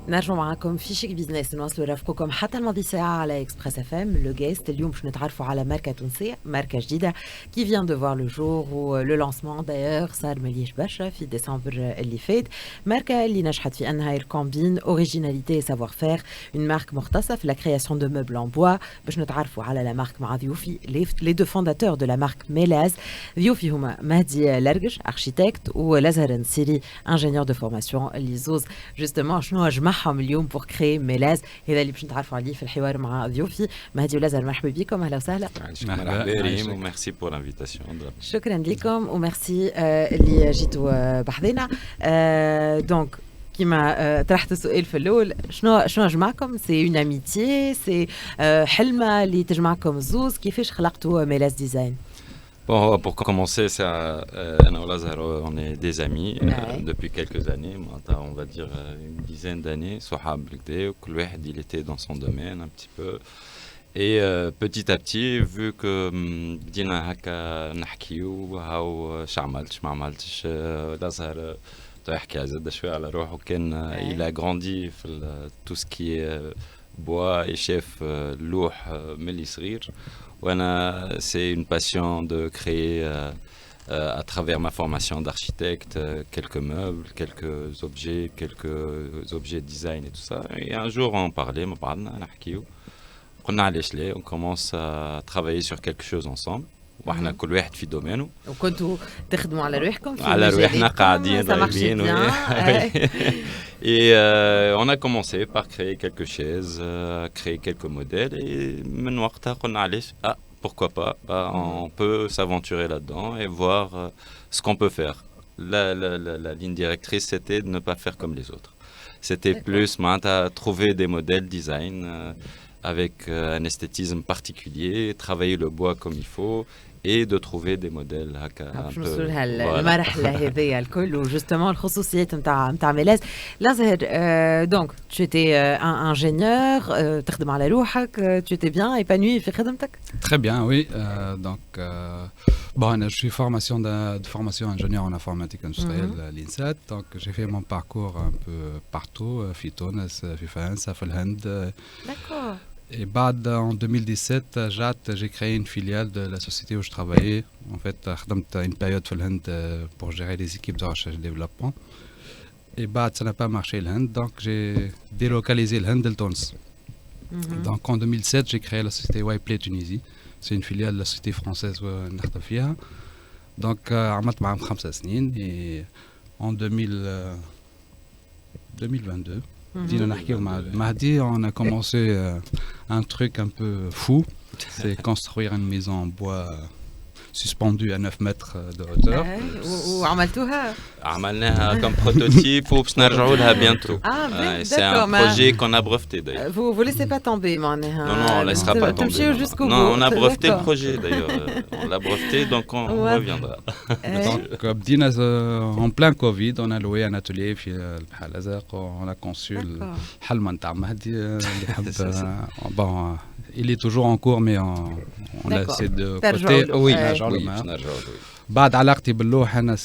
نرجعوا معاكم في شيك بيزنس نواصلوا رافقكم حتى الماضي ساعة على اكسبريس اف ام لو جيست اليوم باش نتعرفوا على ماركة تونسية ماركة جديدة كي فيان دو فوار لو جور ولو لانسمون دايوغ صار مليش برشا في ديسمبر اللي فات ماركة اللي نجحت في انها الكومبين اوريجيناليتي سافوار فير اون مارك مختصة في لا كرياسيون دو موبل ان بوا باش نتعرفوا على لا مارك مع ضيوفي لي دو فونداتور دو لا مارك ميلاز ضيوفي هما مهدي لرقش اركيتكت ولازهر نسيري انجينيور دو فورماسيون اللي زوز جوستومون شنو جمعهم اليوم بور كري ميلاز هذا اللي باش نتعرفوا عليه في الحوار مع ضيوفي مهدي ولازهر مرحبا بكم اهلا وسهلا مرحبا ريم وميرسي بور لانفيتاسيون شكرا لكم وميرسي اللي جيتوا بحذنا دونك كيما طرحت السؤال في الاول شنو جمعكم سي اون اميتي سي حلمه اللي تجمعكم الزوز كيفاش خلقتوا ميلاز ديزاين Bon, pour commencer, Anna Olazar, on est des amis depuis quelques années, on va dire une dizaine d'années. Sohab Blikde, il était dans son domaine un petit peu. Et petit à petit, vu que بدينا هكا نحكيو هاو شعملتش ما عملتش لازهر تحكي عزيز شوية على روحه كان il a grandi في tout ce qui est bois et chef لوح ملي صغير. C'est une passion de créer à travers ma formation d'architecte quelques meubles, quelques objets design et tout ça. Et un jour on parlait, on commence à travailler sur quelque chose ensemble. وإحنا كل واحد في دومينه وكنتوا تخدموا على روحكم على روحنا قاعدين رايحين et on a commencé par créer quelques chaises créer quelques modèles et من وقتها قلنا علاش pourquoi pas on peut s'aventurer là-dedans et voir ce qu'on peut faire la ligne directrice c'était de ne pas faire comme les autres c'était plus trouver des modèles design avec un esthétisme particulier travailler le bois comme il faut et de trouver des modèles هكا un peu المرحله هذيا الكل وجوستومون الخصوصيات نتاع ميلاز لازهر دونك tu étais ingénieur تخدم على روحك tu étais bien épanoui في خدمتك Très bien, oui. Bon, je suis de formation ingénieur en informatique industrielle à l'INSET. Donc, j'ai fait mon parcours un peu partout, في تونس, في فرنسا, في الهند. D'accord. Et en 2017, j'ai créé une filiale de la société où je travaillais. En fait, j'ai une période au Inde pour gérer les équipes de recherche et développement. Et ça n'a pas marché le Inde, donc j'ai délocalisé le Inde de Tunis. Donc en 2007, j'ai créé la société Yplay Tunisie. C'est une filiale de la société française Nartafia. Donc, j'ai fait 5 سنين et en 2022, on a commencé un truc un peu fou, c'est construire une maison en bois suspendue à 9 mètres de hauteur. عملناها comme prototype وباش نرجعوا لها bientôt. C'est un projet qu'on a breveté d'ailleurs. Vous laissez pas tomber Non, on laissera pas tomber. Non, on a breveté le projet d'ailleurs. On l'a breveté donc on reviendra. Donc en plein Covid, on a loué un atelier في البحر الأزرق on a conçu الحلمة نتاع مهدي اللي حب bon il est toujours en cours mais on laissé de côté. Oui, بعد علاقتي باللوح أنا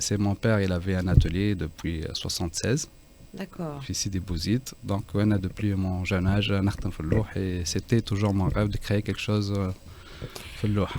c'est mon père, il avait un atelier depuis 76. D'accord. Puis ici des Bouzites. Donc depuis mon jeune âge نخدم في اللوح et c'était toujours mon rêve de créer quelque chose في اللوح.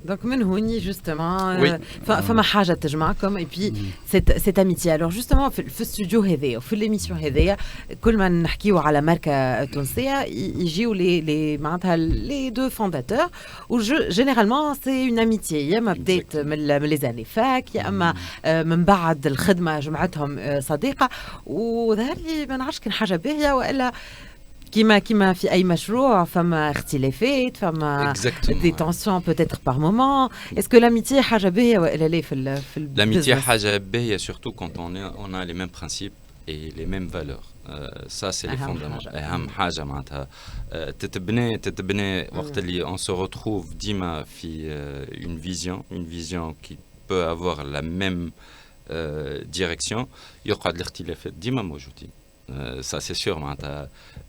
Donc من هوني justement فما حاجة تجمعكم et puis cette amitié. Alors justement في الاستوديو هذايا وفي l'émission هذايا كل ما نحكيو على ماركة تونسية يجيو لي معناتها les deux fondateurs و généralement c'est une amitié يا اما بدات من les années fac يا اما من بعد الخدمة جمعتهم صديقة وظهر لي ما نعرفش كان حاجة باهية والا كيما في أي مشروع فما اختلافات فما des tensions peut-être par moment. Est-ce que l'amitié حاجة باهية ولا لا في l'amitié حاجة باهية surtout quand on a les mêmes principes et les mêmes valeurs. Ça c'est les fondements. أهم حاجة معناتها تتبني وقت اللي on se retrouve ديما في une vision qui peut avoir la même direction. يقعد الاختلافات ديما موجودين. Ça c'est sûr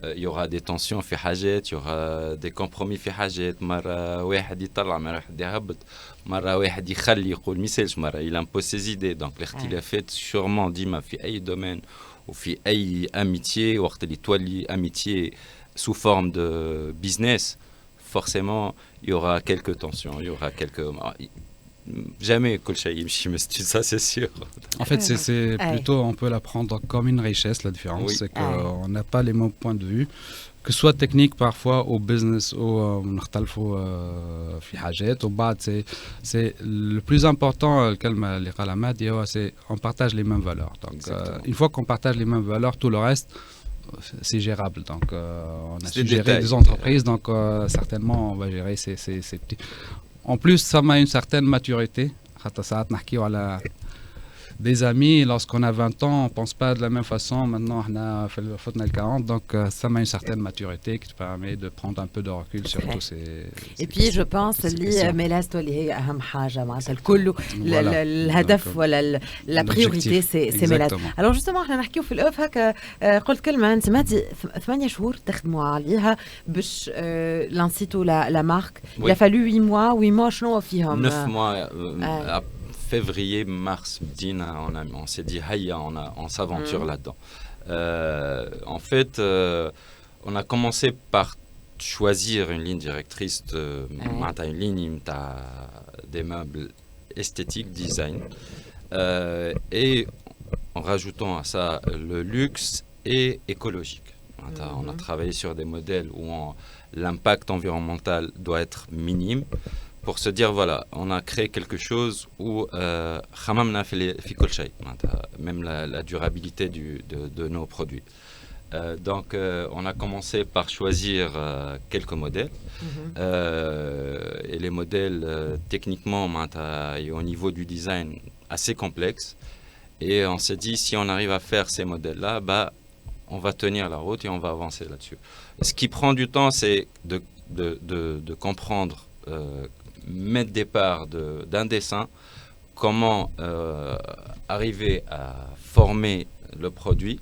il y aura des tensions في حاجات il y aura des compromis في حاجات مرة واحد يطلع مرة واحد يهبط مرة واحد يخلي يقول ميسالش مرة il impose ses idées donc الاختلافات sûrement ديما في أي domaine وفي أي amitié وقت اللي تولي amitié sous forme de business, forcément, il y aura quelques tensions, il y aura quelques... Jamais كل يمشي مسدود, ça c'est sûr. En fait, c'est plutôt, on peut la prendre comme une richesse, la différence, c'est qu'on n'a pas les mêmes points de vue, que ce soit technique parfois, ou business, ou نختلفوا في حاجات, وبعد c'est le plus important, الكلمة اللي قالها مادي, c'est on partage les mêmes valeurs. Donc, une fois qu'on partage les mêmes valeurs, tout le reste, c'est gérable. Donc, on a su gérer des entreprises, donc certainement, on va gérer ces petits... En plus, ça m'a une certaine maturité. Des amis, lorsqu'on a 20 ans, on ne pense pas de la même façon. Maintenant, on a fait le 40, donc ça m'a une certaine maturité qui te permet de prendre un peu de recul sur tous ces... Et puis, je pense que Mélas, la priorité, c'est Mélas. Alors justement, on a dit في الأوف هكا قلت كلمة أنت مادي 8 شهور تخدموا عليها باش لانسيتوا la marque. Il a fallu 8 mois شنو فيهم 9 mois février, mars, on s'est dit, on s'aventure là-dedans. En fait, on a commencé par choisir une ligne directrice, une ligne des meubles esthétiques, design, et en rajoutant à ça le luxe et écologique. On a travaillé sur des modèles où l'impact environnemental doit être minime. Pour se dire, voilà, on a créé quelque chose où même la durabilité de nos produits. Donc, on a commencé par choisir quelques modèles. Et les modèles, techniquement, au niveau du design, assez complexes. Et on s'est dit, si on arrive à faire ces modèles-là, on va tenir la route et on va avancer là-dessus. Ce qui prend du temps, c'est de comprendre mettre départ d'un dessin, comment arriver à former le produit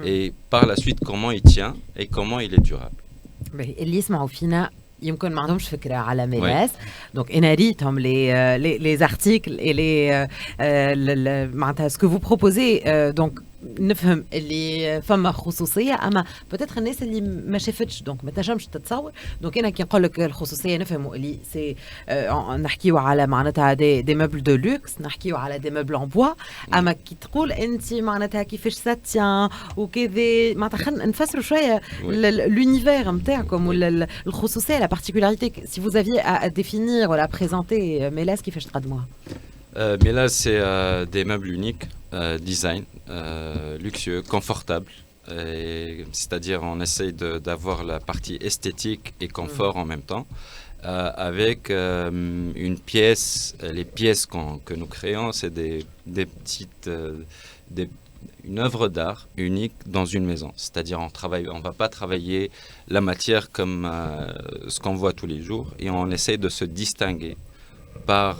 et par la suite comment il tient et comment il est durable. اللي يسمعوا فينا يمكن ما عندهمش فكرة على ميلاس. دونك انا ريتهم les articles et les معناتها ce que vous proposez. Donc نفهم اللي فما خصوصيه اما بتاتخ الناس اللي ما شافتش دونك ما تنجمش تتصور. دونك انا كي نقول لك الخصوصيه نفهموا اللي سي نحكيو على معناتها دي مeubles دو لوكس, نحكيو على دي مeubles en bois. اما كي تقول انت معناتها كيفاش ساتيان وكذا معناتها خلينا نفسروا شويه l'univers نتاعكم ولا الخصوصيه la particularité. Si vous aviez à définir ou à présenter Mélas, كيفاش تقدموها؟ Mélas, c'est des meubles uniques, design, luxueux, confortable. C'est-à-dire, on essaye d'avoir la partie esthétique et confort en même temps, avec une pièce. Les pièces que nous créons, c'est des petites, une œuvre d'art unique dans une maison. C'est-à-dire, on va pas travailler la matière comme ce qu'on voit tous les jours, et on essaye de se distinguer par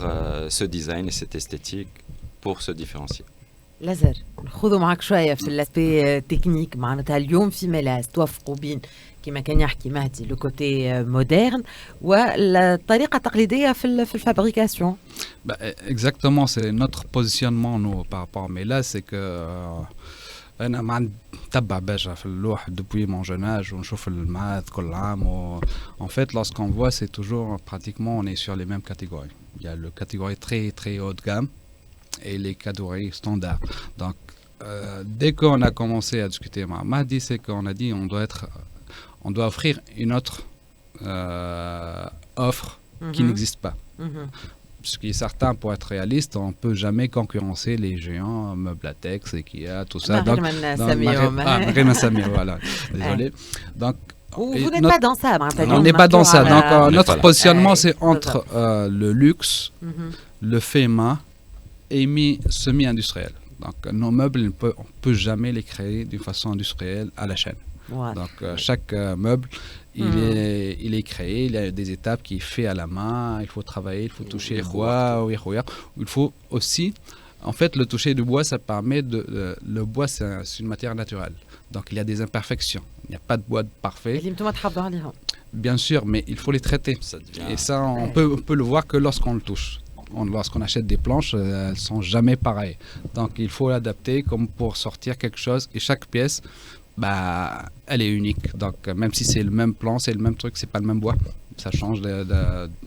ce design et cette esthétique pour se différencier. لازر نخوضوا معك شويه في الاسبي تكنيك. معناتها اليوم في ميلاس توفقوا بين كما كان يحكي مهدي لو كوتي مودرن والطريقه التقليديه في الفابريكاسيون. Exactement, c'est notre positionnement nous par rapport à Mélas, c'est que انا ما نتبع برشا في اللوح depuis mon jeune âge ونشوف المعاد كل عام. En fait, lorsqu'on voit, c'est toujours pratiquement on est sur les mêmes catégories. Il y a le catégorie très très haut de gamme et les catégories standards. Donc, dès qu'on a commencé à discuter avec Mahdi, c'est qu'on a dit on doit offrir une autre offre qui n'existe pas. Ce qui est certain, pour être réaliste, on ne peut jamais concurrencer les géants, meubles latex, Ikea, tout ça. Voilà. Désolé. Donc, vous n'êtes pas dans ça. On n'est pas dans ça. Donc, notre positionnement, c'est entre le luxe, le fait main et semi-industriel. Donc, nos meubles, on ne peut jamais les créer d'une façon industrielle à la chaîne. Ouais. Donc, chaque meuble, il est créé, il y a des étapes qui sont faites à la main, il faut travailler, il faut toucher le bois. Il faut aussi, en fait, le toucher du bois, ça permet le bois, c'est une matière naturelle. Donc, il y a des imperfections. Il n'y a pas de bois parfait. Bien sûr, mais il faut les traiter. Et ça, on peut le voir que lorsqu'on le touche. lorsqu'on achète des planches, elles sont jamais pareilles. Donc il faut l'adapter comme pour sortir quelque chose. Et chaque pièce, elle est unique. Donc même si c'est le même plan, c'est le même truc, c'est pas le même bois. Ça change,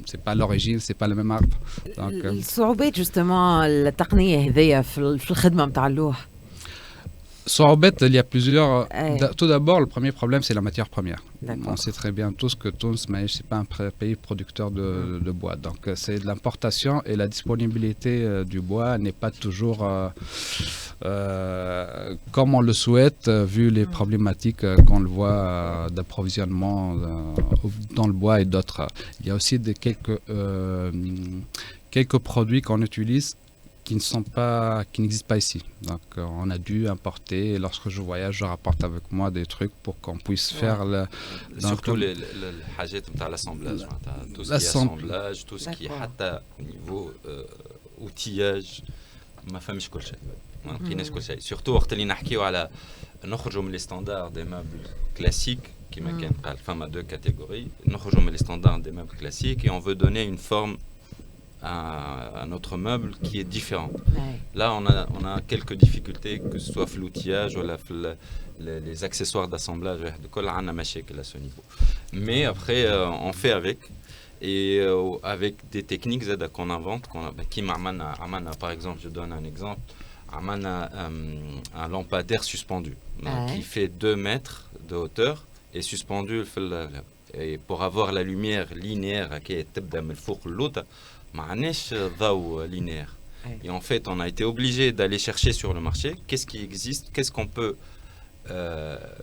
c'est pas l'origine, c'est pas le même arbre. Donc الصعوبات justement التقنية هذيا في الخدمة متاع اللوح. Sorbet, il y a plusieurs. Ouais. Tout d'abord, le premier problème, c'est la matière première. D'accord. On sait très bien tous que Tunis, mais c'est pas un pays producteur de bois. Donc, c'est de l'importation et la disponibilité du bois n'est pas toujours comme on le souhaite, vu les problématiques qu'on le voit d'approvisionnement dans le bois et d'autres. Il y a aussi quelques produits qu'on utilise qui n'existent pas ici. Donc on a dû importer, et lorsque je voyage, je rapporte avec moi des trucs pour qu'on puisse faire surtout les حاجات نتاع l'assemblage, tout ce qui est assemblage, tout ce qui est حتى au niveau outillage ما فهمش كل شيء. ما لقيناش كل شيء. Surtout وقت اللي نحكيو على نخرجوا من les standards des meubles classiques كما كان قال فما deux catégories, نخرجوا من les standards des meubles classiques et on veut donner une forme à notre meuble qui est différent. Ouais. Là, on a quelques difficultés, que ce soit l'outillage ou les accessoires d'assemblage. On a مشاكل à ce niveau. Mais après, on fait avec. Et avec des techniques qu'on invente, qui m'amène, par exemple, je donne un exemple, amène un lampadaire suspendu qui fait 2 mètres de hauteur et suspendu. Et pour avoir la lumière linéaire qui est تبدأ من الفوق للوطة معناش ضوء linéaire. Et en fait, on a été obligé d'aller chercher sur le marché qu'est-ce qui existe, qu'est-ce qu'on peut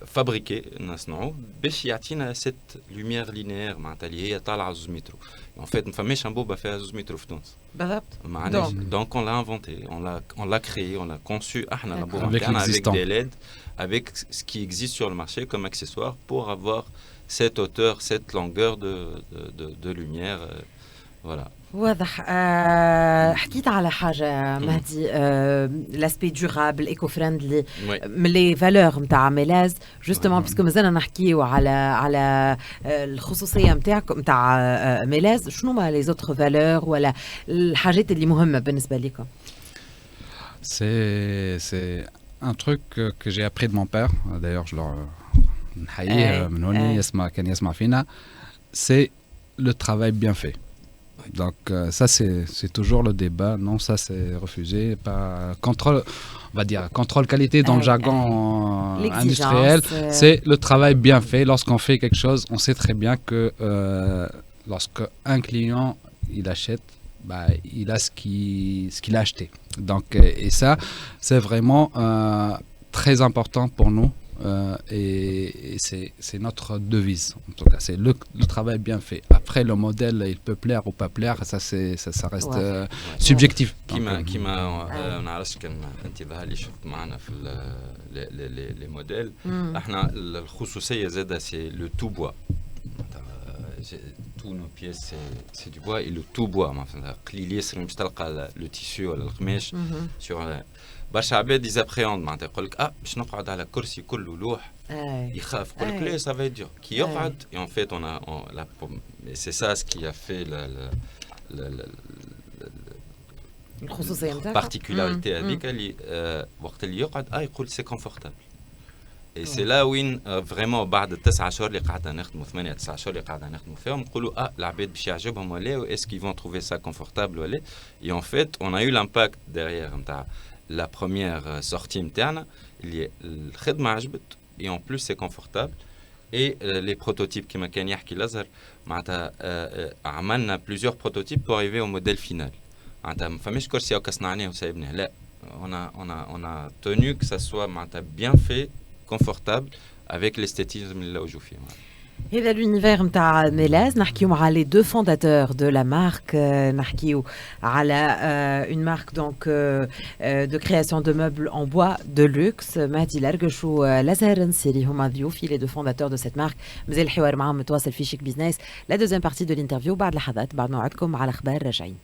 fabriquer باش يعطينا cette lumière linéaire معناتها اللي هي طالعه 2 متر. En fait, ما فماش انبوبه فيها 2 متر في تونس. بالضبط. Donc on l'a inventé, on l'a créé, on l'a conçu احنا الانبوبه avec des LED, avec ce qui existe sur le marché comme accessoire pour avoir cette hauteur, cette longueur de lumière. Voilà. واضح. حكيت على حاجة مهدي لاسبي دورابل ايكو فريندلي من لي فالور نتاع ميلاز جوستومون باسكو مازلنا نحكيو على الخصوصية نتاعكم نتاع ميلاز. شنو ما لي زوتر فالور ولا الحاجات اللي مهمة بالنسبة لكم؟ C'est un truc que j'ai appris de mon père. D'ailleurs, je leur نحييه من هوني كان يسمع فينا. C'est le travail bien fait. Donc ça c'est toujours le débat. Non, ça c'est refusé. Pas contrôle, on va dire contrôle qualité dans le jargon industriel. C'est le travail bien fait. Lorsqu'on fait quelque chose, on sait très bien que lorsque un client il achète, il a ce qu'il a acheté. Donc et ça c'est vraiment très important pour nous. Et c'est notre devise en tout cas, c'est le travail bien fait. Après le modèle il peut plaire ou pas plaire, ça reste subjectif. كيما نعرفش كان انتباه اللي شفت معنا في les modèles احنا الخصوصيه زاده c'est le tout bois. Tous nos pièces c'est du bois et le tout bois. مثلا قليل ياسر باش تلقى le tissu ولا القماش sur برشا عباد يزابريوند معناتها يقول لك باش نقعد على كرسي كله لوح يخاف يقول لك لا ça va être dur كي يقعد. Et en fait c'est ça ce qui a fait الخصوصية نتاعك particularité هذيك اللي وقت اللي يقعد يقول سي كونفورتابل. Et c'est là وين vraiment بعد 9 شهور اللي قعدنا نخدموا 8-9 شهور اللي قعدنا نخدموا فيهم نقولوا العباد باش يعجبهم ولا est-ce qu'ils vont trouver ça confortable ولا. Et en fait on a eu l'impact derrière نتاع la première sortie interne, الخدمة عجبت et en plus c'est confortable. Et les prototypes qui كان يحكي لازر معناتها عملنا plusieurs prototypes pour arriver au modèle final. معناتها ما فماش كرسي هكا صنعناه وسايبناه لا. On a tenu que ça soit معناتها bien fait, confortable avec l'esthétisme اللي لوجوا فيه. هذا l'univers نتاع ميلاز. نحكيو مع les deux fondateurs de la marque. نحكيو على une marque donc de création de meubles en bois de luxe. مهدي لرقش ولازار نسيري هما ضيوفي les deux fondateurs de cette marque. مازال الحوار معهم متواصل في شيك بيزنس. La deuxième partie de l'interview بعد لحظات بعد موعدكم على اخبار راجعين.